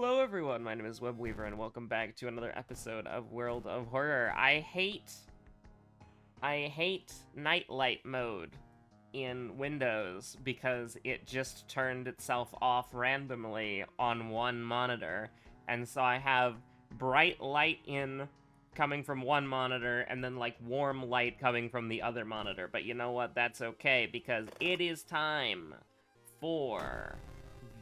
Hello everyone, my name is Webweaver and welcome back to another episode of World of Horror. I hate nightlight mode in Windows because it just turned itself off randomly on one monitor. And so I have bright light coming from one monitor and then like warm light coming from the other monitor. But you know what? That's okay because it is time for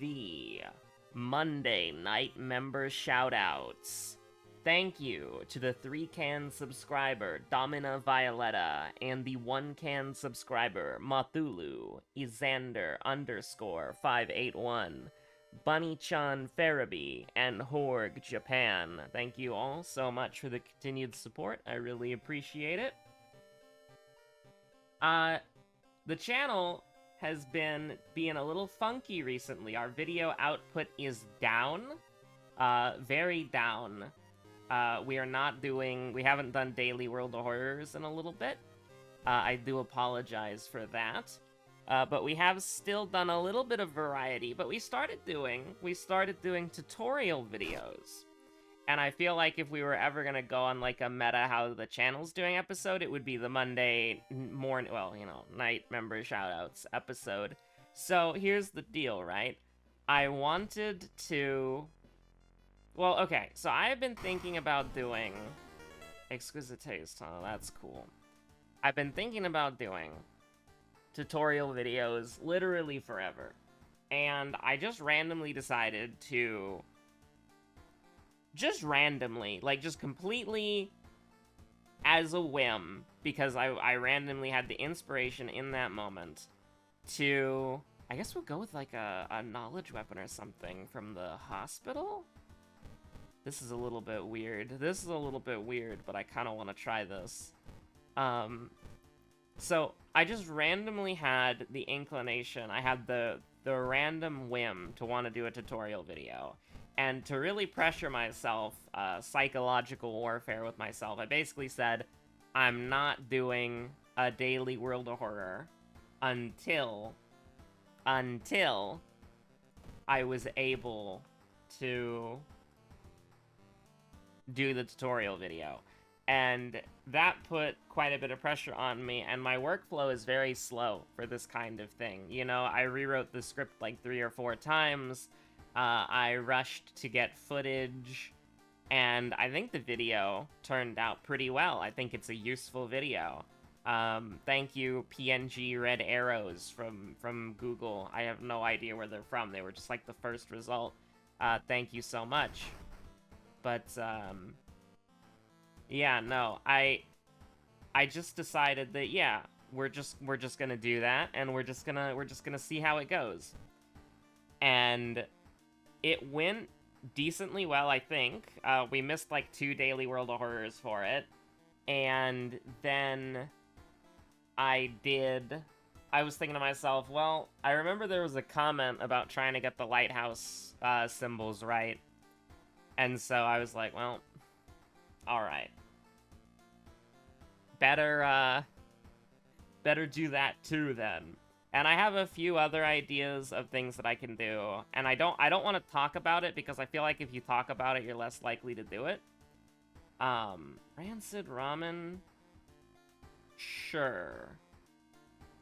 the Monday night member shoutouts. Thank you to the 3-can subscriber, Domina Violetta, and the 1-can subscriber, Mathulu, Isander_581, Bunny-chan Faraby, and Horg Japan. Thank you all so much for the continued support. I really appreciate it. The channel has been being a little funky recently. Our video output is down, very down. We haven't done daily World of Horrors in a little bit. I do apologize for that. But we have still done a little bit of variety, but we started doing tutorial videos. And I feel like if we were ever gonna go on like a meta how the channel's doing episode, it would be the Monday morning, night member shoutouts episode. So here's the deal, right? I wanted to... Well, okay, so I have been thinking about doing... Exquisite taste, huh? That's cool. I've been thinking about doing tutorial videos literally forever. And I just randomly decided to... Just randomly, like, just completely as a whim, because I randomly had the inspiration in that moment to... I guess we'll go with, like, a knowledge weapon or something from the hospital? This is a little bit weird. But I kind of want to try this. So, I just randomly had the inclination, I had the random whim to want to do a tutorial video. And to really pressure myself, psychological warfare with myself, I basically said, I'm not doing a daily World of Horror until I was able to do the tutorial video. And that put quite a bit of pressure on me, and my workflow is very slow for this kind of thing. You know, I rewrote the script like 3 or 4 times. I rushed to get footage, and I think the video turned out pretty well. I think it's a useful video. Thank you, PNG Red Arrows from Google. I have no idea where they're from. They were just like the first result. Thank you so much. But, yeah, no, I just decided that, yeah, we're just gonna do that, and we're just gonna see how it goes. And it went decently well, I think. We missed like 2 daily World of Horrors for it. And then I was thinking to myself, well, I remember there was a comment about trying to get the lighthouse symbols right. And so I was like, well, alright. Better do that too then. And I have a few other ideas of things that I can do, and I don't want to talk about it because I feel like if you talk about it, you're less likely to do it. Rancid ramen, sure.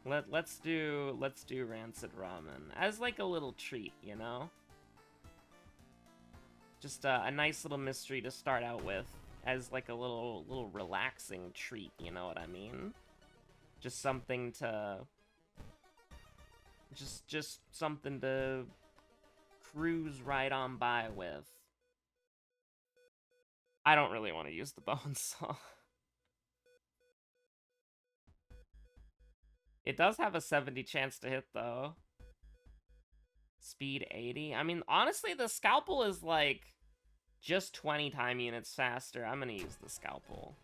Let's do rancid ramen as like a little treat, you know. Just a nice little mystery to start out with, as like a little relaxing treat, you know what I mean? Just something to. Just something to cruise right on by with. I don't really want to use the bone saw. It does have a 70 chance to hit, though. Speed 80. I mean, honestly, the scalpel is, like, just 20 time units faster. I'm gonna use the scalpel.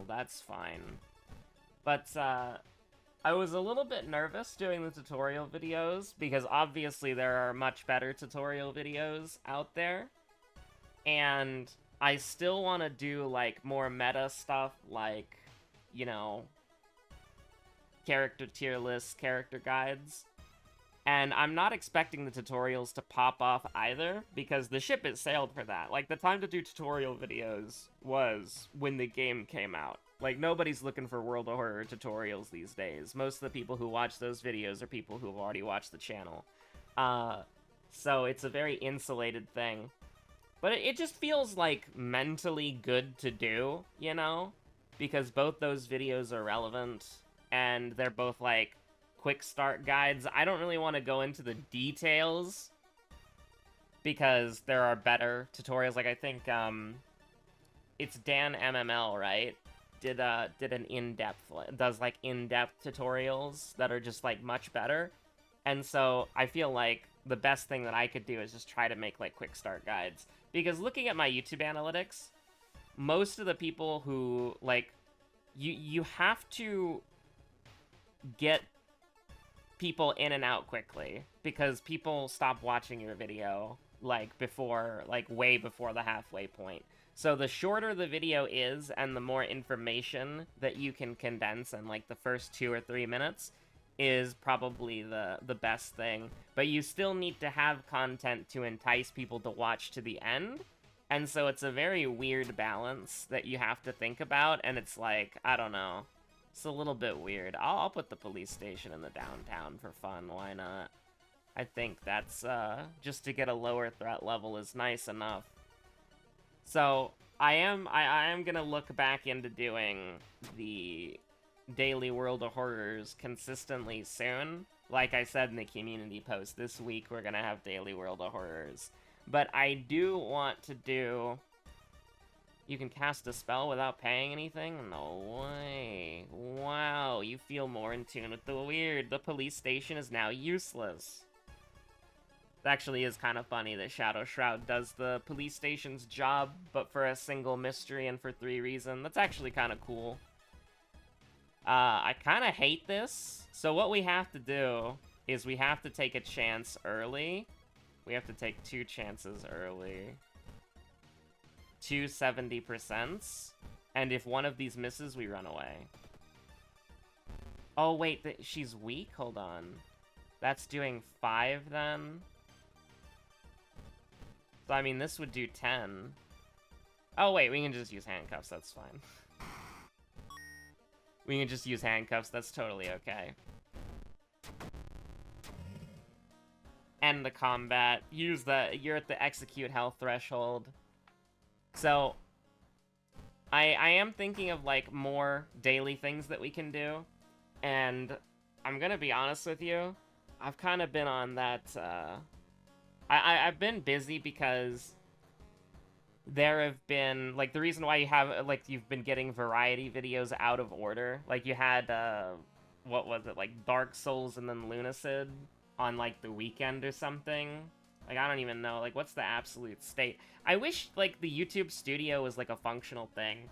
That's fine. But, I was a little bit nervous doing the tutorial videos, because obviously there are much better tutorial videos out there. And I still want to do, like, more meta stuff, like, you know, character tier lists, character guides. And I'm not expecting the tutorials to pop off either, because the ship has sailed for that. Like, the time to do tutorial videos was when the game came out. Like, nobody's looking for World of Horror tutorials these days. Most of the people who watch those videos are people who have already watched the channel. So it's a very insulated thing. But it just feels, like, mentally good to do, you know? Because both those videos are relevant, and they're both, like, quick start guides. I don't really want to go into the details, because there are better tutorials. Like, I think, it's Dan MML, right? Did an in-depth, does, like, in-depth tutorials that are just, like, much better. And so I feel like the best thing that I could do is just try to make, like, quick start guides. Because looking at my YouTube analytics, most of the people who, like, you have to get people in and out quickly, because people stop watching your video, like, before, like, way before the halfway point. So the shorter the video is, and the more information that you can condense in, like, the first 2 or 3 minutes, is probably the best thing. But you still need to have content to entice people to watch to the end, and so it's a very weird balance that you have to think about, and it's like, I don't know, it's a little bit weird. I'll put the police station in the downtown for fun, why not? I think that's, just to get a lower threat level is nice enough. So, I am gonna look back into doing the daily World of Horrors consistently soon. Like I said in the community post, this week we're gonna have daily World of Horrors. But I do want to do... You can cast a spell without paying anything? No way. Wow, you feel more in tune with the weird. The police station is now useless. It actually is kind of funny that Shadow Shroud does the police station's job, but for a single mystery and for 3 reasons. That's actually kind of cool. I kind of hate this. So what we have to do is we have to take a chance early. We have to take 2 chances early. 2 70%. And if one of these misses, we run away. Oh, wait, she's weak? Hold on. That's doing 5, then? So, I mean, this would do 10. Oh, wait, we can just use handcuffs. That's fine. We can just use handcuffs. That's totally okay. End the combat. Use the... You're at the execute health threshold. So, I am thinking of, like, more daily things that we can do. And I'm gonna be honest with you. I've kind of been on that, I've been busy because there have been, like, the reason why you have, like, you've been getting variety videos out of order. Like, you had, what was it, like, Dark Souls and then Lunacid on, like, the weekend or something. Like, I don't even know, like, what's the absolute state? I wish, like, the YouTube studio was, like, a functional thing.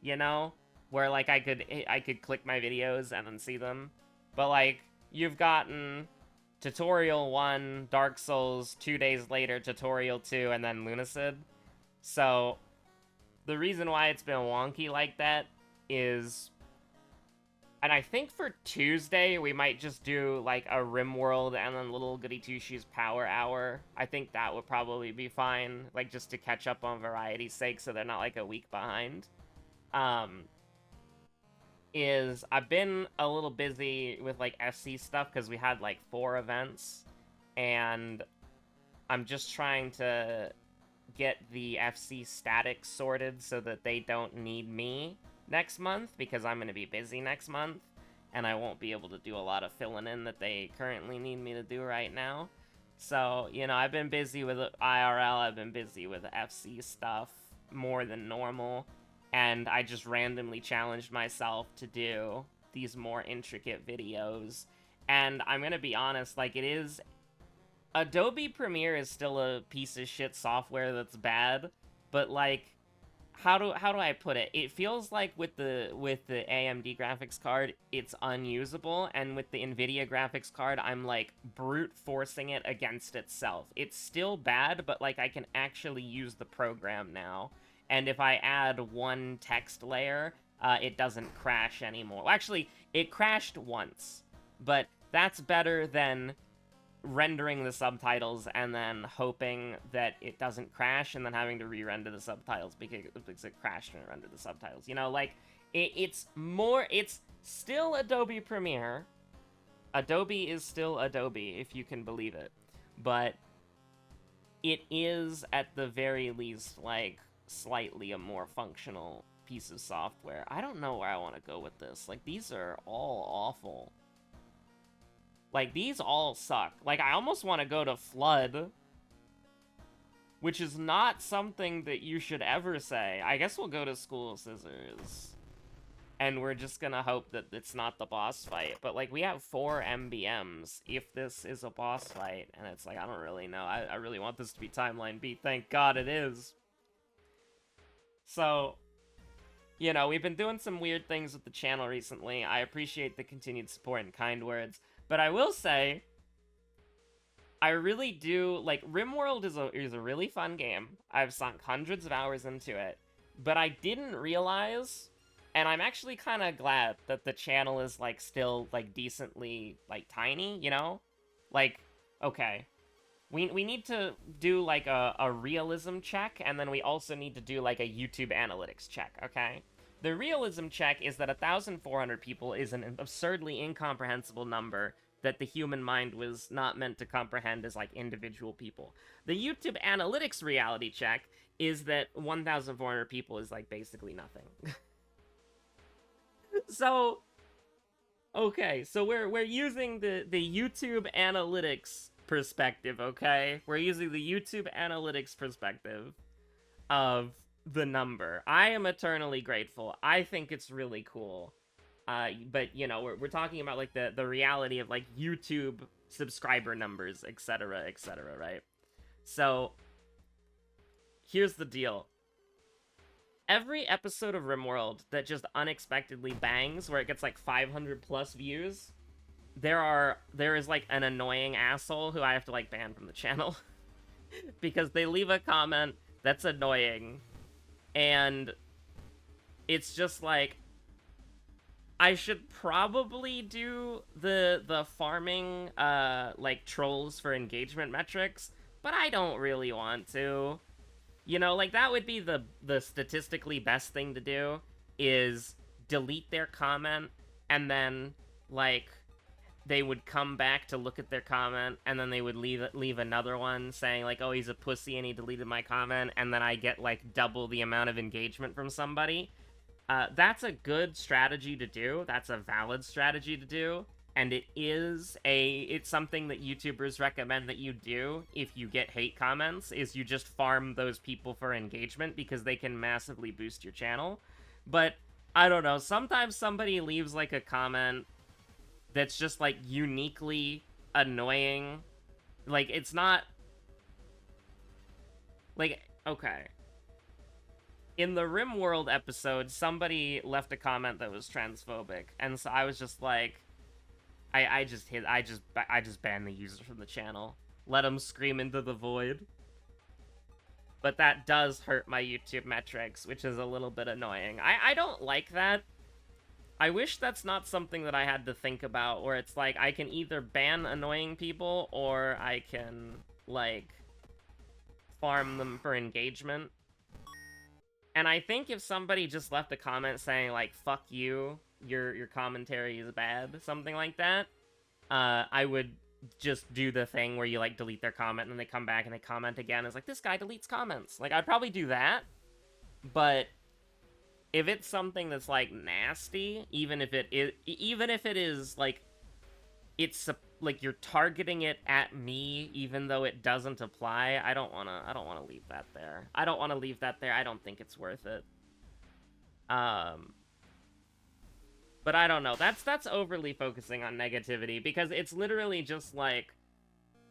You know? Where, like, I could click my videos and then see them. But, like, you've gotten Tutorial 1, Dark Souls, 2 days later, Tutorial 2, and then Lunacid. So, the reason why it's been wonky like that is... And I think for Tuesday, we might just do, like, a RimWorld and then Little Goody Two-Shoes Power Hour. I think that would probably be fine, like, just to catch up on variety's sake so they're not, like, a week behind. I've been a little busy with, like, FC stuff, because we had, like, 4 events, and I'm just trying to get the FC statics sorted so that they don't need me next month, because I'm going to be busy next month, and I won't be able to do a lot of filling in that they currently need me to do right now. So, you know, I've been busy with IRL, I've been busy with FC stuff more than normal, and I just randomly challenged myself to do these more intricate videos. And I'm going to be honest, like, it is... Adobe Premiere is still a piece of shit software that's bad, but, like, how do I put it? It feels like with the AMD graphics card, it's unusable, and with the NVIDIA graphics card, I'm, like, brute forcing it against itself. It's still bad, but, like, I can actually use the program now. And if I add 1 text layer, it doesn't crash anymore. Well, actually, it crashed once, but That's better than rendering the subtitles and then hoping that it doesn't crash and then having to re-render the subtitles because it crashed and it rendered the subtitles. You know, like, it's still Adobe Premiere. Adobe is still Adobe, if you can believe it. But it is, at the very least, like, slightly a more functional piece of software. I don't know where I want to go with this. Like, these are all awful. Like, these all suck. Like, I almost want to go to Flood, which is not something that you should ever say. I guess we'll go to School of Scissors. And we're just gonna hope that it's not the boss fight. But, like, we have 4 MBMs if this is a boss fight. And it's like, I don't really know. I really want this to be Timeline B. Thank God it is. So, you know, we've been doing some weird things with the channel recently. I appreciate the continued support and kind words. But I will say, I really do, like, RimWorld is a really fun game. I've sunk hundreds of hours into it. But I didn't realize, and I'm actually kind of glad that the channel is, like, still, like, decently, like, tiny, you know? Like, okay. We need to do, like, a realism check, and then we also need to do, like, a YouTube analytics check, okay? The realism check is that 1,400 people is an absurdly incomprehensible number that the human mind was not meant to comprehend as, like, individual people. The YouTube analytics reality check is that 1,400 people is, like, basically nothing. So, okay, so we're using the YouTube analytics perspective, okay? We're using the YouTube analytics perspective of the number. I am eternally grateful. I think it's really cool. But, you know, we're talking about, like, the reality of, like, YouTube subscriber numbers, etc., right? So, here's the deal. Every episode of RimWorld that just unexpectedly bangs, where it gets, like, 500 plus views, there is, like, an annoying asshole who I have to, like, ban from the channel. Because they leave a comment that's annoying. And it's just, like, I should probably do the farming, like, trolls for engagement metrics, but I don't really want to. You know, like, that would be the statistically best thing to do, is delete their comment, and then, like, they would come back to look at their comment, and then they would leave another one saying, like, oh, he's a pussy and he deleted my comment, and then I get, like, double the amount of engagement from somebody. That's a good strategy to do. That's a valid strategy to do. And it's something that YouTubers recommend that you do if you get hate comments, is you just farm those people for engagement because they can massively boost your channel. But, I don't know, sometimes somebody leaves, like, a comment that's just, like, uniquely annoying. Like, it's not... Like, okay. In the RimWorld episode, somebody left a comment that was transphobic, and so I was just like, I just banned the user from the channel. Let him scream into the void. But that does hurt my YouTube metrics, which is a little bit annoying. I don't like that. I wish that's not something that I had to think about, where it's like, I can either ban annoying people, or I can, like, farm them for engagement. And I think if somebody just left a comment saying, like, fuck you, your commentary is bad, something like that, I would just do the thing where you, like, delete their comment, and then they come back and they comment again. It's like, this guy deletes comments. Like, I'd probably do that, but if it's something that's, like, nasty, even if it is, like, it's, like, you're targeting it at me, even though it doesn't apply, I don't wanna leave that there. I don't wanna leave that there. I don't think it's worth it. But I don't know. That's overly focusing on negativity, because it's literally just, like,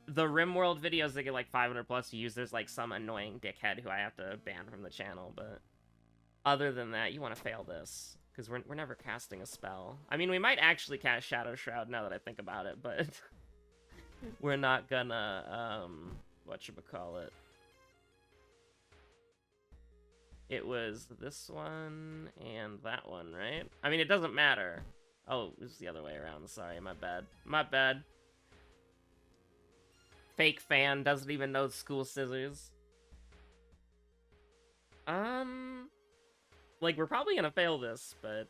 the RimWorld videos that get, like, 500 plus views, there's, like, some annoying dickhead who I have to ban from the channel, but other than that, you want to fail this, because we're never casting a spell. I mean, we might actually cast Shadow Shroud now that I think about it, but we're not gonna, whatchamacallit. It was this one and that one, right? I mean, it doesn't matter. Oh, it's the other way around. Sorry, my bad. My bad. Fake fan doesn't even know school scissors. Like, we're probably gonna fail this, but...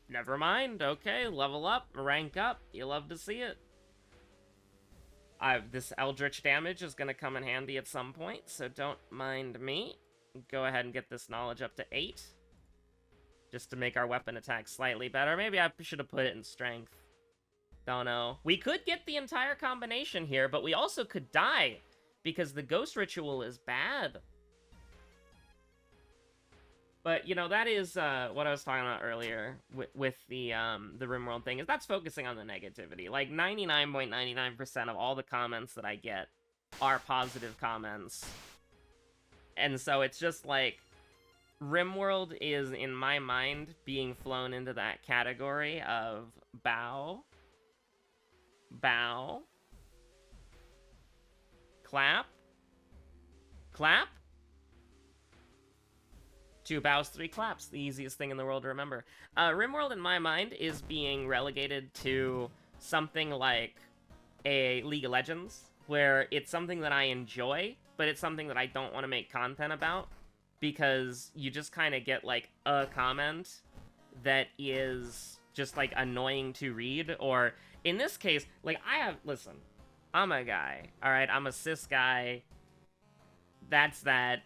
never mind. Okay, level up, rank up. You love to see it. This Eldritch damage is gonna come in handy at some point, so don't mind me. Go ahead and get this knowledge up to 8. Just to make our weapon attack slightly better. Maybe I should have put it in strength. Don't know. We could get the entire combination here, but we also could die, because the ghost ritual is bad. But, you know, that is what I was talking about earlier with the RimWorld thing, is that's focusing on the negativity. Like, 99.99% of all the comments that I get are positive comments. And so it's just like, RimWorld is, in my mind, being flown into that category of bow, bow, clap, clap, 2 bows, 3 claps, the easiest thing in the world to remember. RimWorld, in my mind, is being relegated to something like a League of Legends, where it's something that I enjoy, but it's something that I don't want to make content about, because you just kind of get, like, a comment that is just, like, annoying to read, or, in this case, like, listen, I'm a guy, alright? I'm a cis guy. That's that.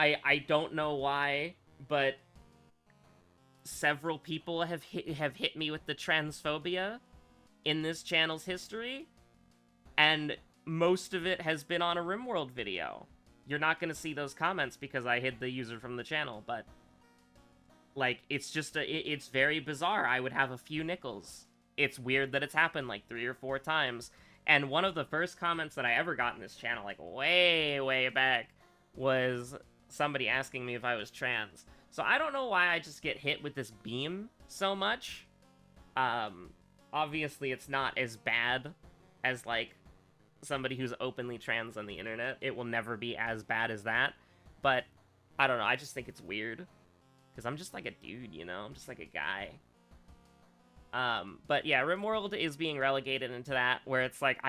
I don't know why, but several people have hit me with the transphobia in this channel's history, and most of it has been on a RimWorld video. You're not gonna see those comments because I hid the user from the channel, but, like, it's just it's very bizarre. I would have a few nickels. It's weird that it's happened, like, 3 or 4 times, and one of the first comments that I ever got in this channel, like, way back, was somebody asking me if I was trans. So I don't know why I just get hit with this beam so much. Obviously it's not as bad as, like, somebody who's openly trans on the internet. It will never be as bad as that. But, I don't know, I just think it's weird. Because I'm just like a dude, you know? I'm just like a guy. But yeah, RimWorld is being relegated into that, where it's like,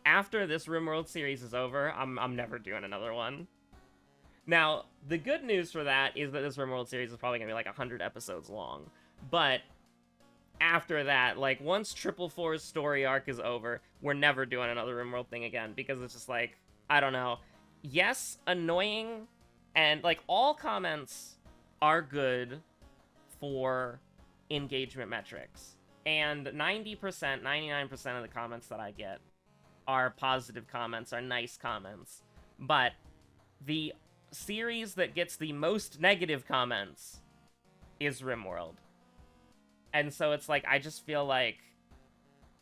after this RimWorld series is over, I'm never doing another one. Now, the good news for that is that this RimWorld series is probably going to be like 100 episodes long. But after that, like, once 444's story arc is over, we're never doing another RimWorld thing again, because it's just like, I don't know. Yes, annoying, and, like, all comments are good for engagement metrics. And 90%, 99% of the comments that I get are positive comments, are nice comments. But the series that gets the most negative comments is RimWorld. And so it's like, I just feel like,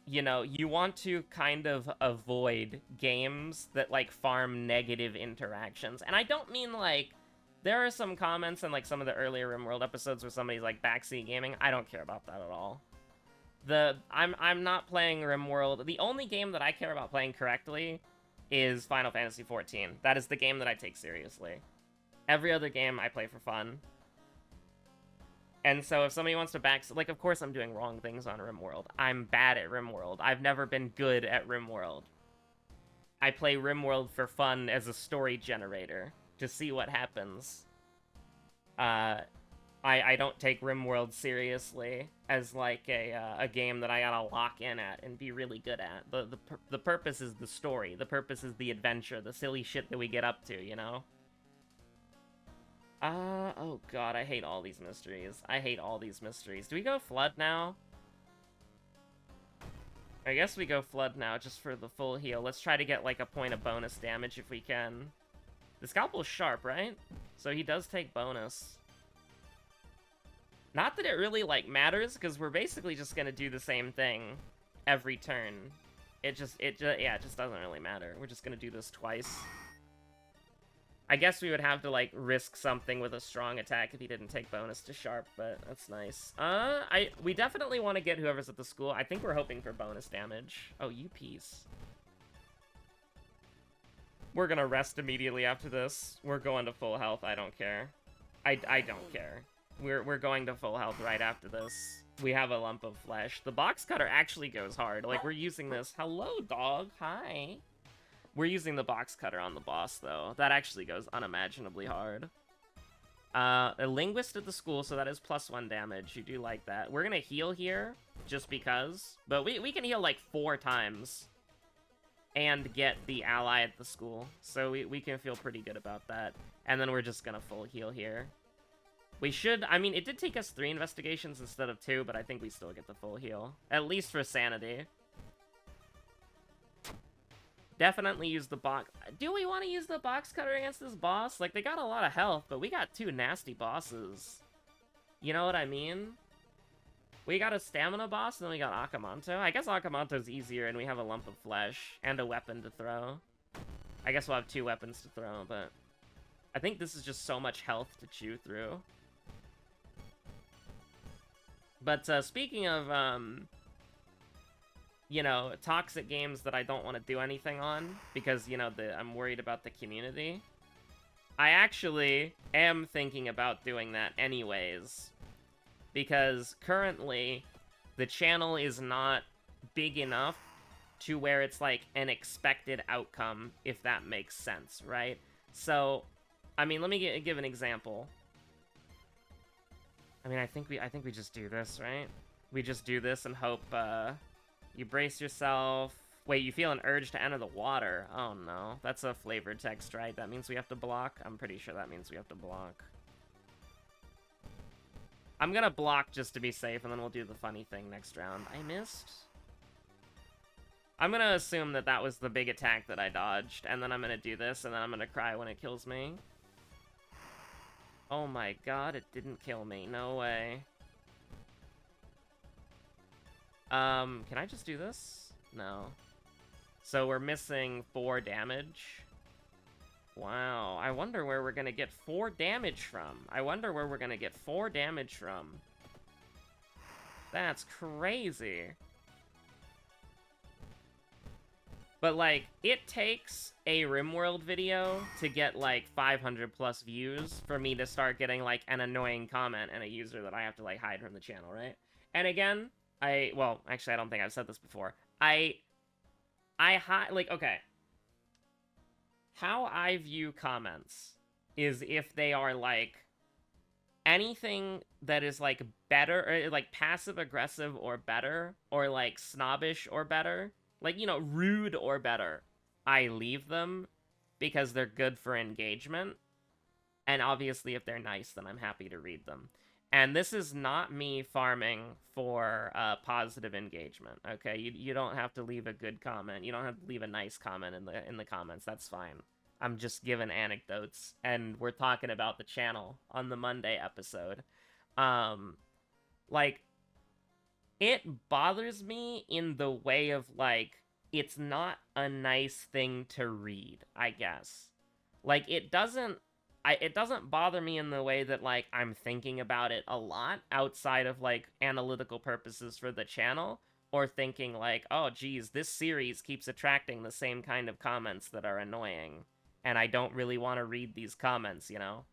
you know, you want to kind of avoid games that, like, farm negative interactions. And I don't mean, like, there are some comments in, like, some of the earlier RimWorld episodes where somebody's like, backseat gaming. I don't care about that at all. I'm not playing RimWorld. The only game that I care about playing correctly is Final Fantasy XIV. That is the game that I take seriously. Every other game I play for fun. And so if somebody wants to like, of course I'm doing wrong things on RimWorld. I'm bad at RimWorld. I've never been good at RimWorld. I play RimWorld for fun as a story generator, to see what happens. I don't take RimWorld seriously as, like, a game that I gotta lock in at and be really good at. The purpose is the story. The purpose is the adventure, the silly shit that we get up to, you know? Oh god, I hate all these mysteries. I hate all these mysteries. Do we go Flood now? I guess we go Flood now, just for the full heal. Let's try to get, like, a point of bonus damage if we can. The Scalpel's sharp, right? So he does take bonus. Not that it really, like, matters, because we're basically just gonna do the same thing every turn. It just doesn't really matter. We're just gonna do this twice. I guess we would have to, like, risk something with a strong attack if he didn't take bonus to sharp, but that's nice. We definitely want to get whoever's at the school. I think we're hoping for bonus damage. Oh, you piece. We're gonna rest immediately after this. We're going to full health. I don't care. I don't care. We're going to full health right after this. We have a lump of flesh. The box cutter actually goes hard. Like, we're using this. Hello, dog. Hi. We're using the box cutter on the boss, though. That actually goes unimaginably hard. A linguist at the school, so that is +1 damage. You do like that. We're gonna heal here, just because. But we can heal, like, 4 times. And get the ally at the school. So we can feel pretty good about that. And then we're just gonna full heal here. We should, I mean, it did take us 3 investigations instead of 2, but I think we still get the full heal. At least for sanity. Definitely use the box. Do we want to use the box cutter against this boss? Like, they got a lot of health, but we got 2 nasty bosses. You know what I mean? We got a stamina boss, and then we got Akamanto. I guess Akamanto's easier, and we have a lump of flesh and a weapon to throw. I guess we'll have 2 weapons to throw, but I think this is just so much health to chew through. But speaking of, you know, toxic games that I don't want to do anything on, because, you know, I'm worried about the community, I actually am thinking about doing that anyways. Because currently, the channel is not big enough to where it's like an expected outcome, if that makes sense, right? So, I mean, let me give an example. I mean, I think we just do this, right? We just do this and hope, you brace yourself. Wait, you feel an urge to enter the water. Oh no, that's a flavored text, right? That means we have to block? I'm pretty sure that means we have to block. I'm gonna block just to be safe, and then we'll do the funny thing next round. I missed? I'm gonna assume that that was the big attack that I dodged, and then I'm gonna do this, and then I'm gonna cry when it kills me. Oh my god, it didn't kill me. No way. Can I just do this? No. So we're missing 4 damage. Wow, I wonder where we're gonna get 4 damage from. I wonder where we're gonna get 4 damage from. That's crazy. But, like, it takes a RimWorld video to get, like, 500+ views for me to start getting, like, an annoying comment and a user that I have to, like, hide from the channel, right? And again, well, actually, I don't think I've said this before. Like, okay. How I view comments is if they are, like, anything that is, like, better, or, like, passive-aggressive or better, or, like, snobbish or better, like, you know, rude or better, I leave them because they're good for engagement. And obviously, if they're nice, then I'm happy to read them. And this is not me farming for positive engagement, okay? You don't have to leave a good comment. You don't have to leave a nice comment in the comments. That's fine. I'm just giving anecdotes, and we're talking about the channel on the Monday episode. Like, it bothers me in the way of, like, it's not a nice thing to read, I guess. Like, it doesn't bother me in the way that, like, I'm thinking about it a lot outside of, like, analytical purposes for the channel, or thinking, like, oh, geez, this series keeps attracting the same kind of comments that are annoying, and I don't really want to read these comments, you know?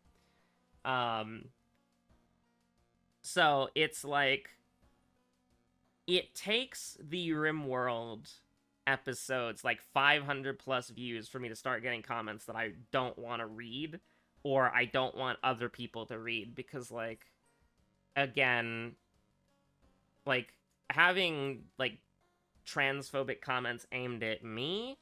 So, it's like, it takes the RimWorld episodes, like, 500+ views for me to start getting comments that I don't want to read, or I don't want other people to read, because, like, again, like, having, like, transphobic comments aimed at me,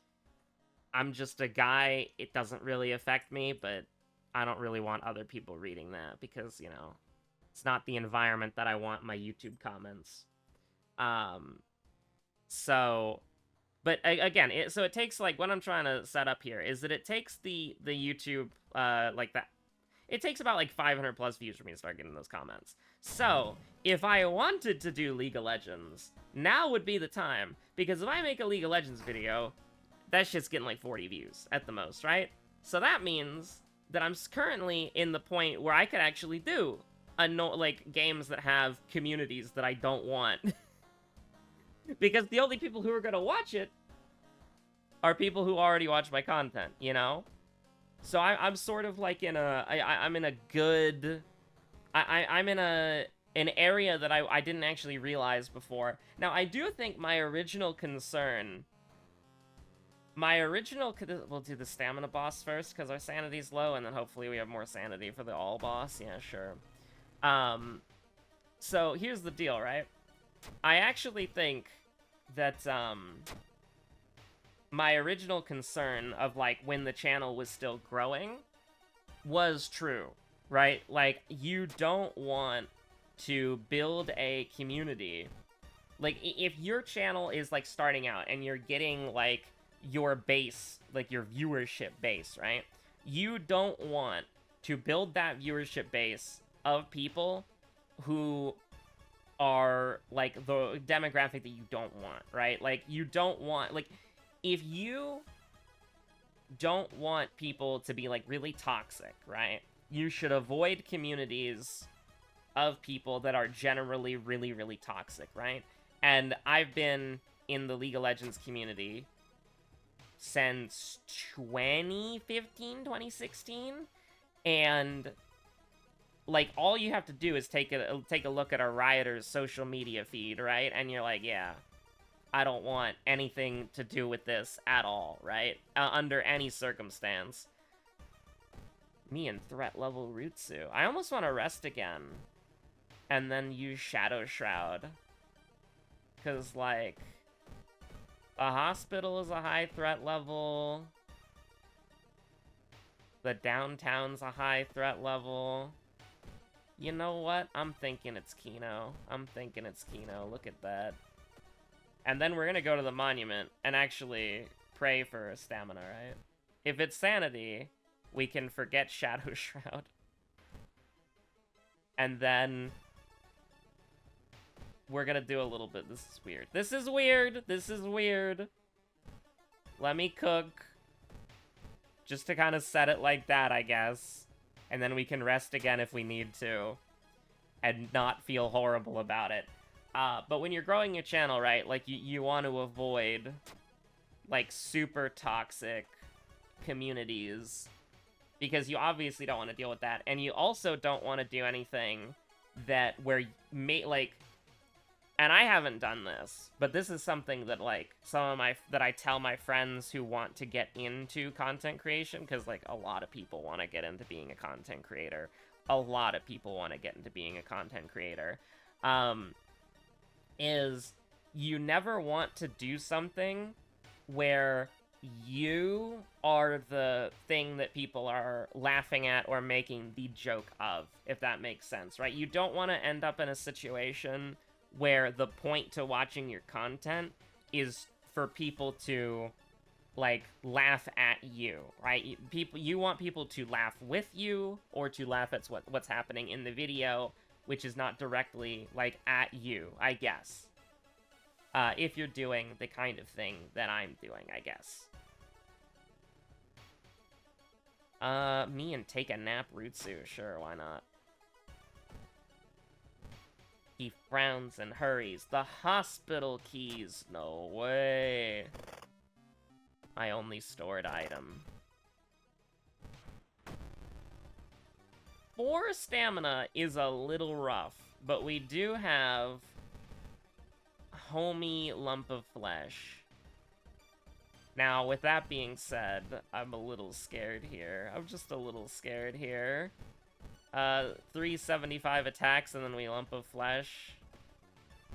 I'm just a guy, it doesn't really affect me, but I don't really want other people reading that, because, you know, it's not the environment that I want my YouTube comments. But again, so it takes, like, what I'm trying to set up here is that it takes the YouTube, like, that, it takes about, like, 500+ views for me to start getting those comments. So, if I wanted to do League of Legends, now would be the time, because if I make a League of Legends video, that shit's getting, like, 40 views at the most, right? So that means that I'm currently in the point where I could actually do, like, games that have communities that I don't want. Because the only people who are gonna watch it are people who already watch my content, you know? So I'm sort of like in I'm in a good I'm in an area that I didn't actually realize before. Now, I do think my original concern... We'll do the stamina boss first, because our sanity's low, and then hopefully we have more sanity for the all boss. Yeah, sure. So, here's the deal, right? I actually think that, my original concern of, like, when the channel was still growing was true, right? Like, you don't want to build a community. Like, if your channel is, like, starting out and you're getting, like, your base, like, your viewership base, right? You don't want to build that viewership base of people who are, like, the demographic that you don't want, right? Like, you don't want, like, if you don't want people to be, like, really toxic, right? You should avoid communities of people that are generally really, really toxic, right? And I've been in the League of Legends community since 2015, 2016, and, like, all you have to do is take a look at a Rioter's social media feed, right? And you're like, yeah, I don't want anything to do with this at all, right? Under any circumstance. Me and threat level Rutsu. I almost want to rest again. And then use Shadow Shroud. Because, like, a hospital is a high threat level. The downtown's a high threat level. You know what? I'm thinking it's Kino. Look at that. And then we're gonna go to the monument and actually pray for stamina, right? If it's sanity, we can forget Shadow Shroud. And then we're gonna do a little bit. This is weird. This is weird. Let me cook. Just to kind of set it like that, I guess. And then we can rest again if we need to. And not feel horrible about it. But when you're growing your channel, right, like, you want to avoid, like, super toxic communities. Because you obviously don't want to deal with that. And you also don't want to do anything where, like... And I haven't done this, but this is something that, like, that I tell my friends who want to get into content creation, because, like, a lot of people want to get into being a content creator. Is you never want to do something where you are the thing that people are laughing at or making the joke of, if that makes sense, right? You don't want to end up in a situation where the point to watching your content is for people to, like, laugh at you, right? You want people to laugh with you, or to laugh at what's happening in the video, which is not directly, like, at you, I guess. If you're doing the kind of thing that I'm doing, I guess. Me and take a nap Rutsu, sure, why not? He frowns and hurries. The hospital keys. No way. My only stored item. 4 stamina is a little rough, but we do have homie lump of flesh. Now, with that being said, I'm a little scared here. I'm just a little scared here. 375 attacks, and then we lump of flesh.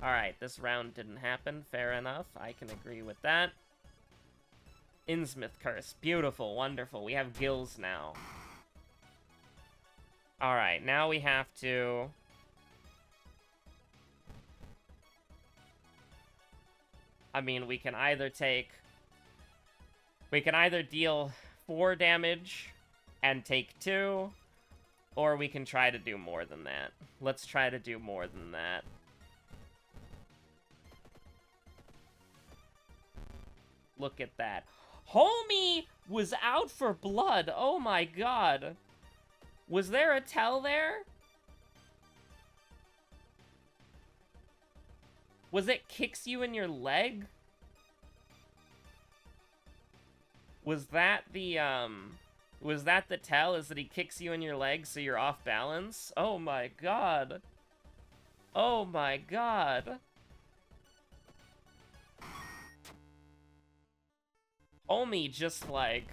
Alright, this round didn't happen. Fair enough. I can agree with that. Innsmouth Curse. Beautiful. Wonderful. We have gills now. Alright, now we have to... I mean, we can either deal 4 damage and take 2, or we can try to do more than that. Let's try to do more than that. Look at that. Homie was out for blood. Oh my god. Was there a tell there? Was it kicks you in your leg? Was that the, Was that the tell? Is that he kicks you in your legs so you're off balance? Oh my god. Oh my god. Homie just, like...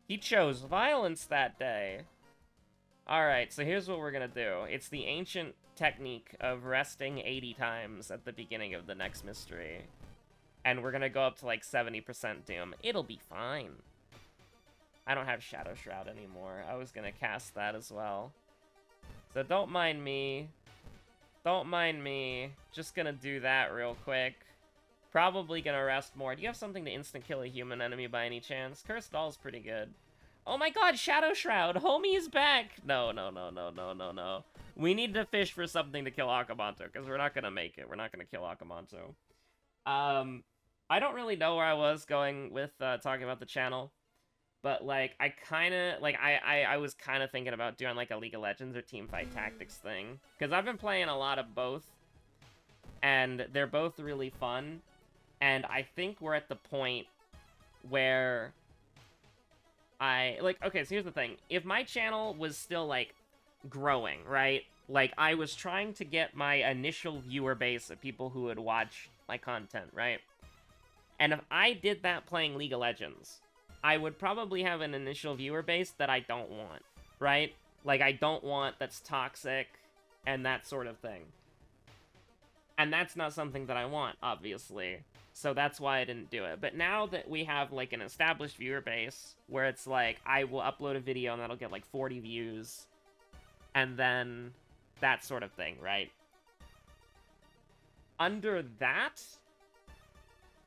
He chose violence that day. Alright, so here's what we're gonna do. It's the ancient technique of resting 80 times at the beginning of the next mystery. And we're gonna go up to, like, 70% doom. It'll be fine. I don't have Shadow Shroud anymore. I was gonna cast that as well. So don't mind me. Don't mind me. Just gonna do that real quick. Probably gonna rest more. Do you have something to instant kill a human enemy by any chance? Cursed Doll's pretty good. Oh my god, Shadow Shroud! Homie is back! No. We need to fish for something to kill Akamanto, because we're not gonna make it. We're not gonna kill Akamanto. I don't really know where I was going with talking about the channel. But, like, I kinda, like, I was kinda thinking about doing, like, a League of Legends or Teamfight Tactics thing. Because I've been playing a lot of both. And they're both really fun. And I think we're at the point where okay, so here's the thing. If my channel was still, like, growing, right? Like, I was trying to get my initial viewer base of people who would watch my content, right? And if I did that playing League of Legends, I would probably have an initial viewer base that I don't want, right? Like, I don't want that's toxic and that sort of thing. And that's not something that I want, obviously. So that's why I didn't do it. But now that we have, like, an established viewer base, where it's like, I will upload a video and that'll get, like, 40 views, and then that sort of thing, right? Under that,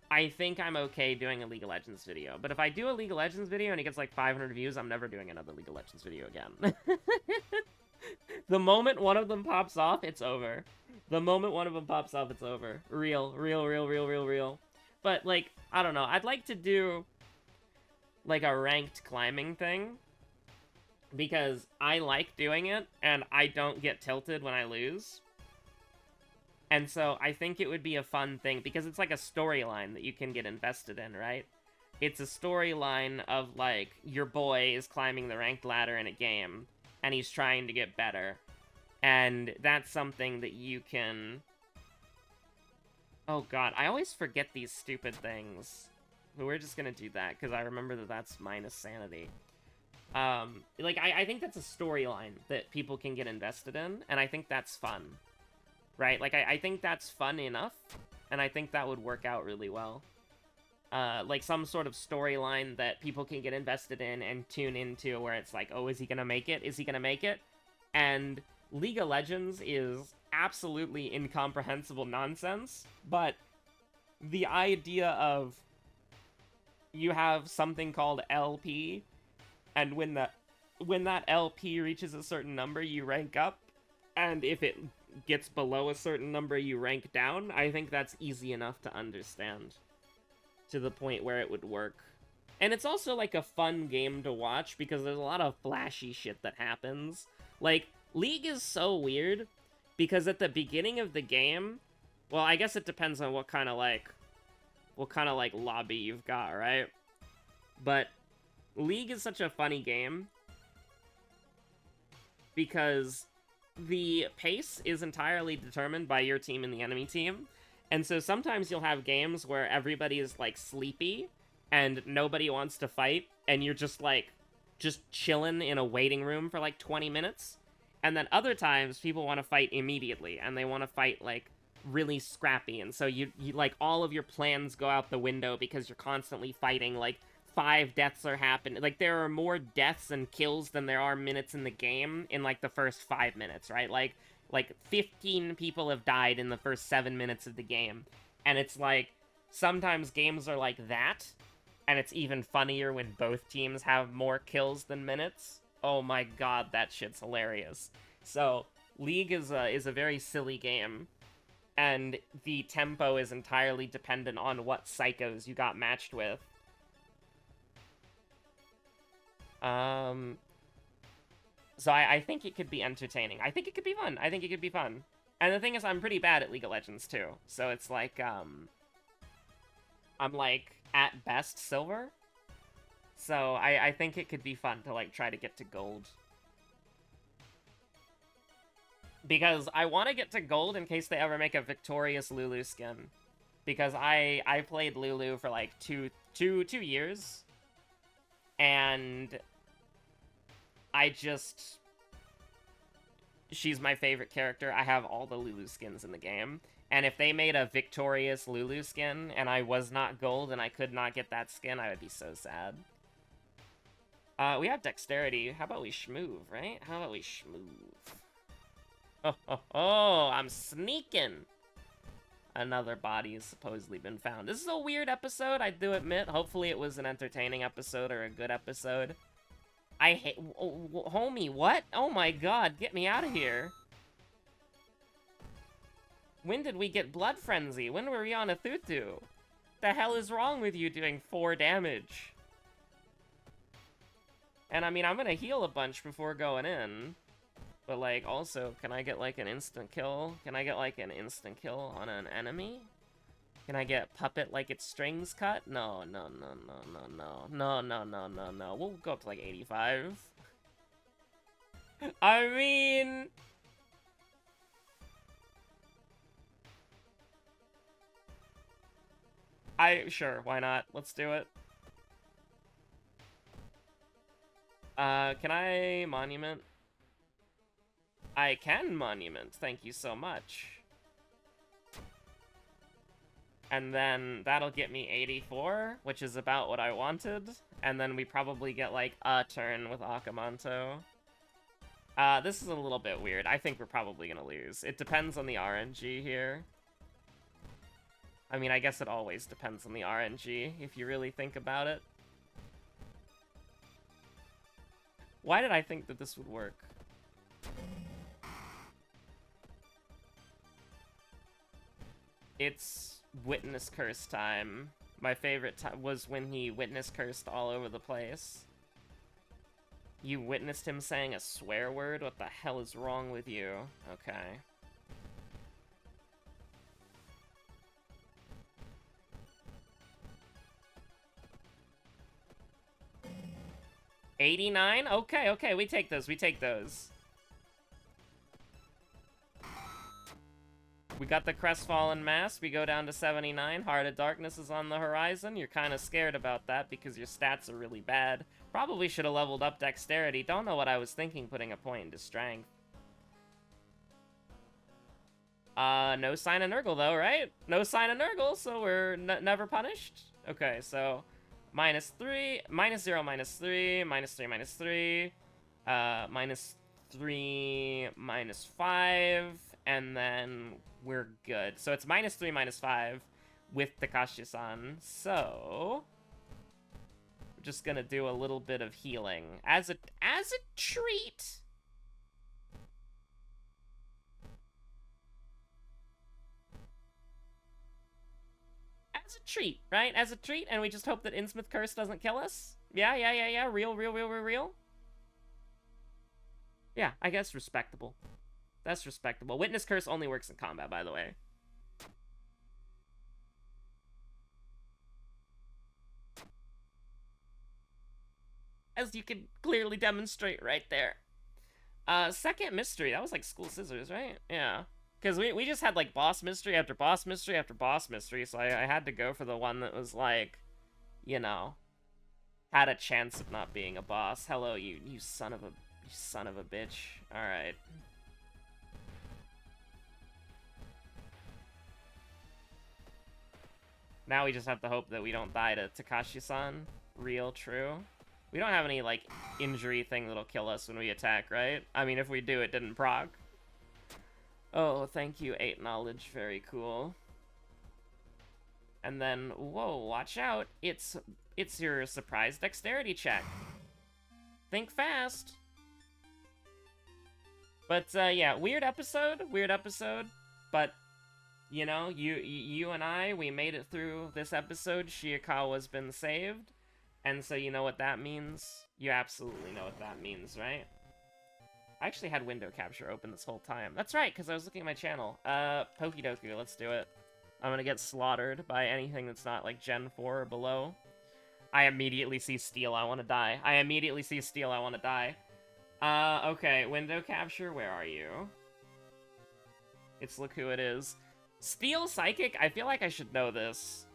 I think I'm okay doing a League of Legends video. But if I do a League of Legends video and it gets, like, 500 views, I'm never doing another League of Legends video again. The moment one of them pops off, it's over. The moment one of them pops off, it's over. Real. But, like, I don't know. I'd like to do, like, a ranked climbing thing. Because I like doing it, and I don't get tilted when I lose. And so I think it would be a fun thing, because it's like a storyline that you can get invested in, right? It's a storyline of, like, your boy is climbing the ranked ladder in a game, and he's trying to get better. And that's something that you can... Oh god, I always forget these stupid things. But we're just gonna do that, because I remember that that's minus sanity. Like, I think that's a storyline that people can get invested in, and I think that's fun. Right? Like, I think that's fun enough, and I think that would work out really well. Like, some sort of storyline that people can get invested in and tune into, where it's like, oh, is he gonna make it? Is he gonna make it? And League of Legends is absolutely incomprehensible nonsense, but the idea of you have something called LP, and when that LP reaches a certain number, you rank up, and if it gets below a certain number, you rank down, I think that's easy enough to understand to the point where it would work. And it's also, like, a fun game to watch, because there's a lot of flashy shit that happens. Like, League is so weird, because at the beginning of the game, well, I guess it depends on what kind of, like, lobby you've got, right? But League is such a funny game, because the pace is entirely determined by your team and the enemy team, and so sometimes you'll have games where everybody is, like, sleepy, and nobody wants to fight, and you're just, like, just chilling in a waiting room for, like, 20 minutes. And then other times, people want to fight immediately, and they want to fight, like, really scrappy, and so you, like, all of your plans go out the window because you're constantly fighting, like, 5 deaths are happening. Like, there are more deaths and kills than there are minutes in the game in, like, the first 5 minutes, right? Like 15 people have died in the first 7 minutes of the game. And it's like, sometimes games are like that, and it's even funnier when both teams have more kills than minutes. Oh my god, that shit's hilarious. So, League is a very silly game, and the tempo is entirely dependent on what psychos you got matched with. So I think it could be entertaining. I think it could be fun. I think it could be fun. And the thing is, I'm pretty bad at League of Legends, too. So it's like, I'm like, at best, silver. So I think it could be fun to, like, try to get to gold. Because I want to get to gold in case they ever make a victorious Lulu skin. Because I played Lulu for, like, two years. And I just... She's my favorite character. I have all the Lulu skins in the game. And if they made a victorious Lulu skin and I was not gold and I could not get that skin, I would be so sad. We have dexterity. How about we schmoove, right? How about we schmoove? Oh, I'm sneaking. Another body has supposedly been found. This is a weird episode, I do admit. Hopefully it was an entertaining episode or a good episode. I hate... homie, what? Oh my god, get me out of here. When did we get Blood Frenzy? When were we on a Tutu? The hell is wrong with you doing 4 damage? And I mean, I'm gonna heal a bunch before going in. But, like, also, can I get, like, an instant kill? Can I get, like, an instant kill on an enemy? Can I get Puppet like its strings cut? No. We'll go up to, like, 85. I mean... Sure, why not? Let's do it. Can I monument? I can monument, thank you so much. And then that'll get me 84, which is about what I wanted. And then we probably get, like, a turn with Akamanto. This is a little bit weird. I think we're probably gonna lose. It depends on the RNG here. I mean, I guess it always depends on the RNG, if you really think about it. Why did I think that this would work? It's Witness Curse time. My favorite time was when he Witness Cursed all over the place. You witnessed him saying a swear word? What the hell is wrong with you? Okay. $89? Okay, we take those, we take those. We got the Crestfallen Mask, we go down to 79. Heart of Darkness is on the horizon. You're kind of scared about that because your stats are really bad. Probably should have leveled up Dexterity. Don't know what I was thinking putting a point into Strength. No sign of Nurgle though, right? No sign of Nurgle, so we're never punished? Okay, so... -3, -0, -3, -3, -3, -3, -5, and then we're good. So it's -3, -5 with Takashi-san. So we're just gonna do a little bit of healing as a treat. As a treat, right? As a treat, and we just hope that Innsmouth Curse doesn't kill us? Yeah. Real. Yeah, I guess respectable. That's respectable. Witness Curse only works in combat, by the way. As you can clearly demonstrate right there. Second mystery. That was like School Scissors, right? Yeah. Because we just had, like, boss mystery after boss mystery after boss mystery, so I had to go for the one that was, like, you know, had a chance of not being a boss. Hello, you son of a bitch. Alright. Now we just have to hope that we don't die to Takashi-san. Real true. We don't have any, like, injury thing that'll kill us when we attack, right? I mean, if we do, it didn't proc. Oh, thank you, 8 knowledge. Very cool. And then, whoa, watch out. It's your surprise dexterity check. Think fast. But, yeah, weird episode. But, you know, you and I, we made it through this episode. Shiikawa's been saved. And so you know what that means? You absolutely know what that means, right? I actually had window capture open this whole time. That's right, because I was looking at my channel. Pokidoku, let's do it. I'm gonna get slaughtered by anything that's not, like, Gen 4 or below. I immediately see steel, I want to die. I immediately see steel, I want to die. Okay, window capture, where are you? It's look who it is. Steel Psychic, I feel like I should know this.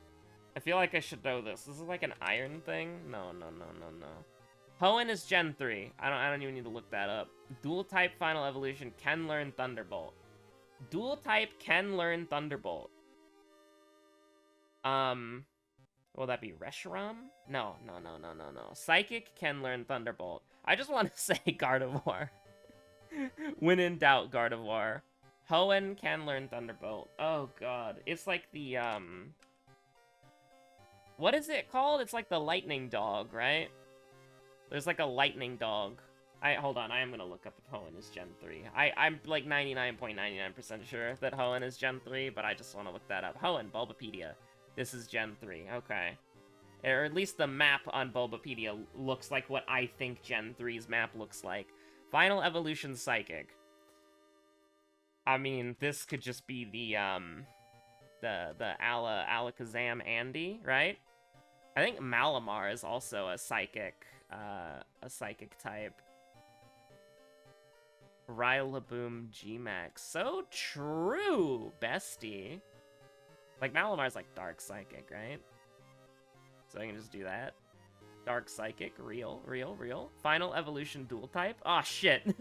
I feel like I should know this. This is like an iron thing? No. Hoenn is Gen 3. I don't even need to look that up. Dual type final evolution can learn Thunderbolt. Dual type can learn Thunderbolt. Will that be Reshiram? No. Psychic can learn Thunderbolt. I just want to say Gardevoir. When in doubt, Gardevoir. Hoenn can learn Thunderbolt. Oh god. It's like the, what is it called? It's like the lightning dog, right? There's like a lightning dog. Hold on, I am gonna look up if Hoenn is Gen 3. I'm like 99.99% sure that Hoenn is Gen 3, but I just want to look that up. Hoenn, Bulbapedia. This is Gen 3, okay. Or at least the map on Bulbapedia looks like what I think Gen 3's map looks like. Final Evolution Psychic. I mean, this could just be the Alakazam Andy, right? I think Malamar is also a psychic type. Rillaboom Gmax. So true, bestie. Like, Malamar's like dark psychic, right? So I can just do that. Dark psychic, real. Final evolution dual type? Aw, shit.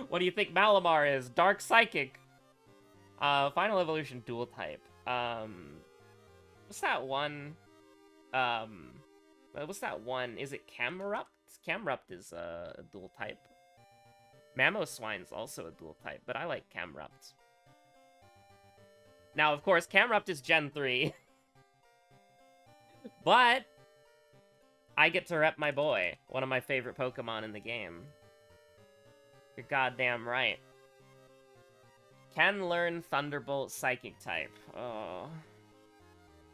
What do you think Malamar is? Dark psychic. Final evolution dual type. What's that one? What's that one? Is it Camerupt? Camerupt is a dual type. Mamoswine's also a dual type, but I like Camerupt. Now, of course, Camerupt is Gen 3. But I get to rep my boy, one of my favorite Pokemon in the game. You're goddamn right. Can learn Thunderbolt Psychic type. Oh.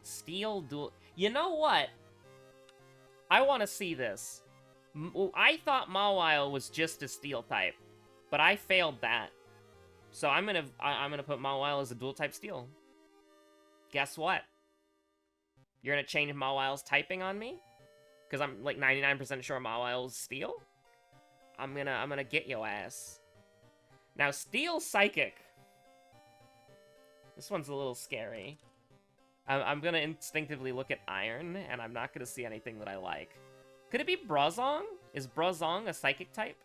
Steel dual... You know what? I want to see this. I thought Mawile was just a Steel type, but I failed that. So I'm gonna put Mawile as a dual type Steel. Guess what? You're gonna change Mawile's typing on me? Because I'm like 99% sure Mawile's Steel? I'm gonna get your ass. Now, Steel Psychic. This one's a little scary. I'm gonna instinctively look at Iron, and I'm not gonna see anything that I like. Could it be Brazong? Is Brazong a Psychic type?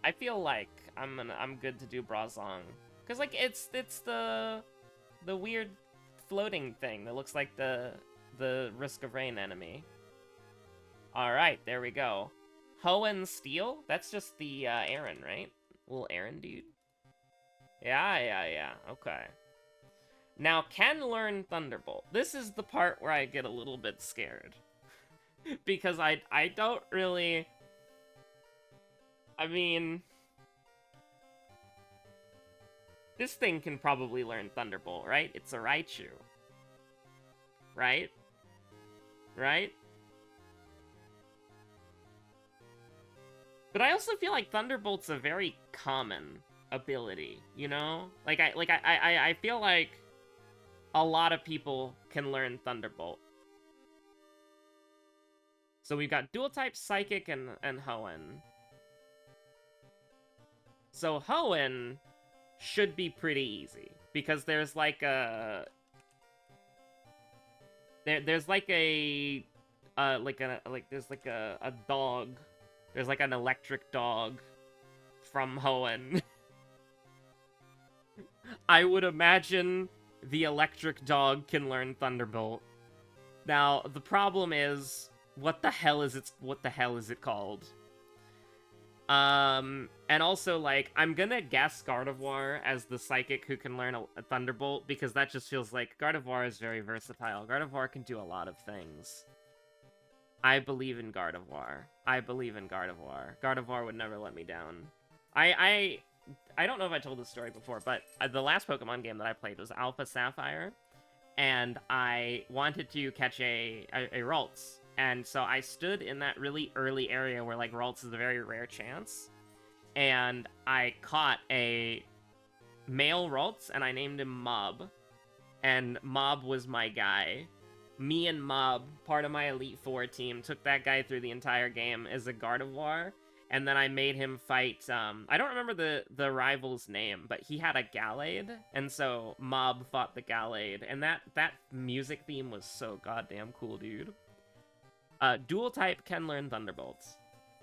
I feel like I'm good to do Brazong. Cause like it's the weird floating thing that looks like the Risk of Rain enemy. Alright, there we go. Hoenn Steel? That's just the Aaron, right? Little Aaron dude. Yeah. Okay. Now, can learn Thunderbolt. This is the part where I get a little bit scared. Because I don't really... I mean... This thing can probably learn Thunderbolt, right? It's a Raichu. Right? Right? But I also feel like Thunderbolt's a very common ability, you know? I feel like a lot of people can learn Thunderbolt. So we've got dual type Psychic and Hoenn. So Hoenn should be pretty easy because there's like a there's like a dog. There's like an electric dog from Hoenn. I would imagine the electric dog can learn Thunderbolt. Now, the problem is, what the hell is it called? And also, like, I'm gonna guess Gardevoir as the Psychic who can learn a Thunderbolt, because that just feels like Gardevoir is very versatile. Gardevoir can do a lot of things. I believe in Gardevoir. Gardevoir would never let me down. I don't know if I told this story before, but the last Pokemon game that I played was Alpha Sapphire, and I wanted to catch a Ralts. And so I stood in that really early area where, like, Ralts is a very rare chance. And I caught a male Ralts, and I named him Mob. And Mob was my guy. Me and Mob, part of my Elite Four team, took that guy through the entire game as a Gardevoir, and then I made him fight, I don't remember the rival's name, but he had a Gallade, and so Mob fought the Gallade, and that music theme was so goddamn cool, dude. Dual type can learn Thunderbolts.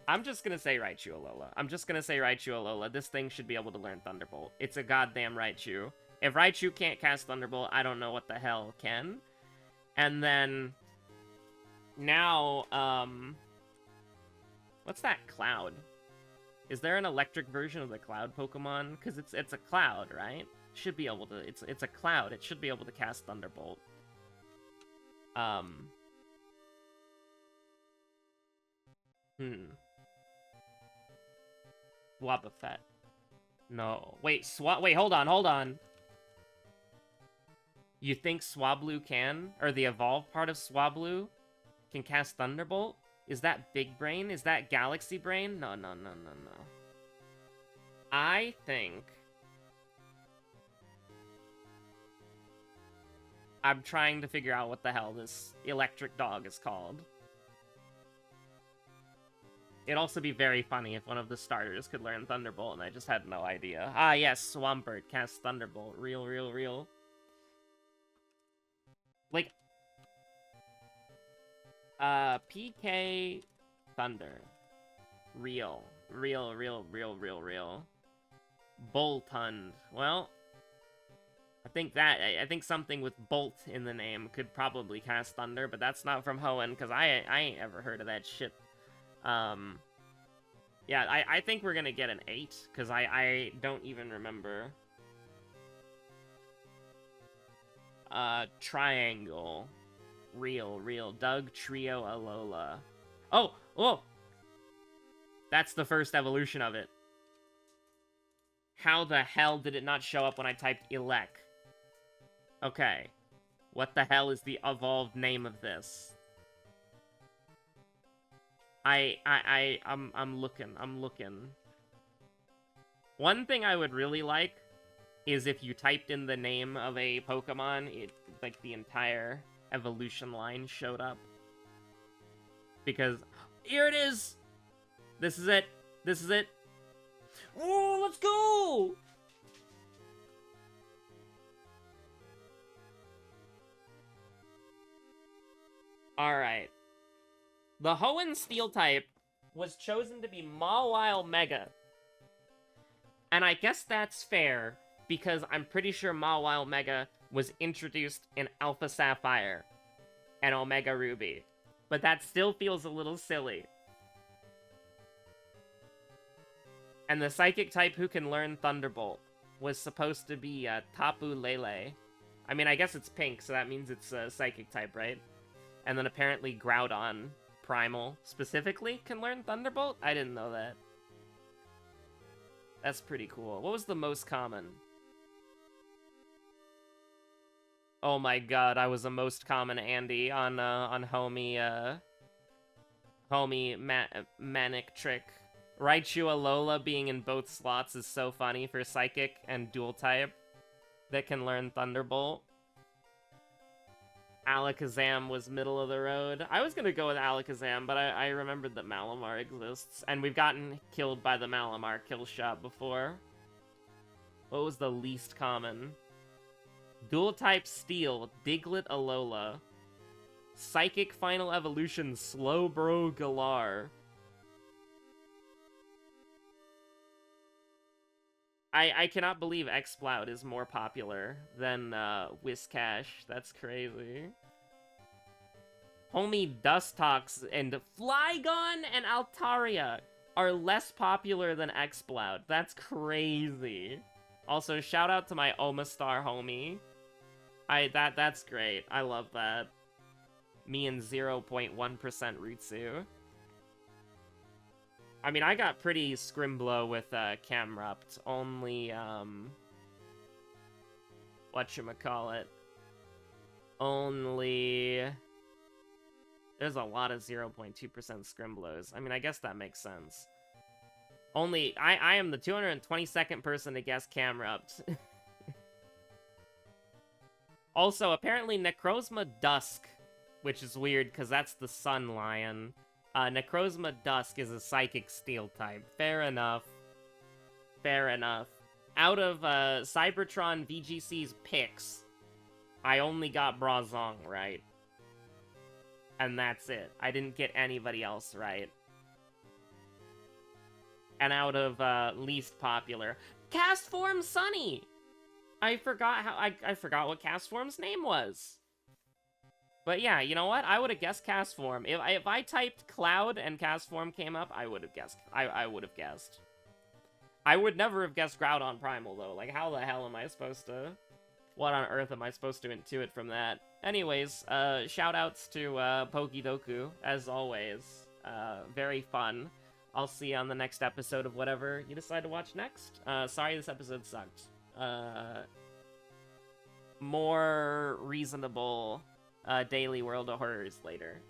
I'm just gonna say Raichu Alola. This thing should be able to learn Thunderbolt. It's a goddamn Raichu. If Raichu can't cast Thunderbolt, I don't know what the hell can. And then, now, what's that Cloud? Is there an electric version of the Cloud Pokemon? Because it's a Cloud, right? Should be able to, it's a Cloud. It should be able to cast Thunderbolt. Wobbuffet. No. Wait, wait, hold on. You think Swablu can? Or the evolved part of Swablu can cast Thunderbolt? Is that Big Brain? Is that Galaxy Brain? No. I think... I'm trying to figure out what the hell this electric dog is called. It'd also be very funny if one of the starters could learn Thunderbolt and I just had no idea. Ah, yes, Swampert casts Thunderbolt. Real. Like, PK Thunder. Real. Boltund. Well, I think something with Bolt in the name could probably cast Thunder, but that's not from Hoenn, because I ain't ever heard of that shit. Yeah, I think we're gonna get an 8, because I don't even remember. Triangle. Real. Doug, Trio, Alola. Oh! That's the first evolution of it. How the hell did it not show up when I typed Elec? Okay. What the hell is the evolved name of this? I'm looking. One thing I would really like is if you typed in the name of a Pokemon, like, the entire evolution line showed up. Because, here it is! This is it! Whoa, let's go! Alright. The Hoenn Steel type was chosen to be Mawile Mega. And I guess that's fair, because I'm pretty sure Mawile Mega was introduced in Alpha Sapphire and Omega Ruby. But that still feels a little silly. And the Psychic type who can learn Thunderbolt was supposed to be Tapu Lele. I mean, I guess it's pink, so that means it's a Psychic type, right? And then apparently Groudon Primal specifically can learn Thunderbolt? I didn't know that. That's pretty cool. What was the most common? Oh my god, I was the most common Andy on homie Manic Trick. Raichu Alola being in both slots is so funny for Psychic and Dual type that can learn Thunderbolt. Alakazam was middle of the road. I was gonna go with Alakazam, but I remembered that Malamar exists, and we've gotten killed by the Malamar kill shot before. What was the least common? Dual type Steel, Diglett Alola. Psychic Final Evolution, Slowbro Galar. I cannot believe Exploud is more popular than Whiscash. That's crazy. Homie Dustox and Flygon and Altaria are less popular than Exploud. That's crazy. Also, shout out to my Omastar homie. That's great. I love that. Me and 0.1% Rutsu. I mean, I got pretty scrimblow with Camrupt. Only, whatchamacallit. Only... There's a lot of 0.2% scrimblows. I mean, I guess that makes sense. Only, I am the 222nd person to guess Camrupt. Also, apparently Necrozma Dusk which is weird because that's the Sun Lion. Necrozma Dusk is a Psychic Steel type. Fair enough. Fair enough. Out of Cybertron VGC's picks, I only got Brazong right. And that's it. I didn't get anybody else right. And out of least popular, Castform Sunny! I forgot how I forgot what Castform's name was. But yeah, you know what? I would have guessed Castform. If I typed Cloud and Castform came up, I would have guessed. I would have guessed. I would never have guessed Groudon Primal, though. Like, how the hell am I supposed to... What on earth am I supposed to intuit from that? Anyways, shoutouts to Pokidoku, as always. Very fun. I'll see you on the next episode of whatever you decide to watch next. Sorry this episode sucked. More reasonable... Daily World of Horrors later.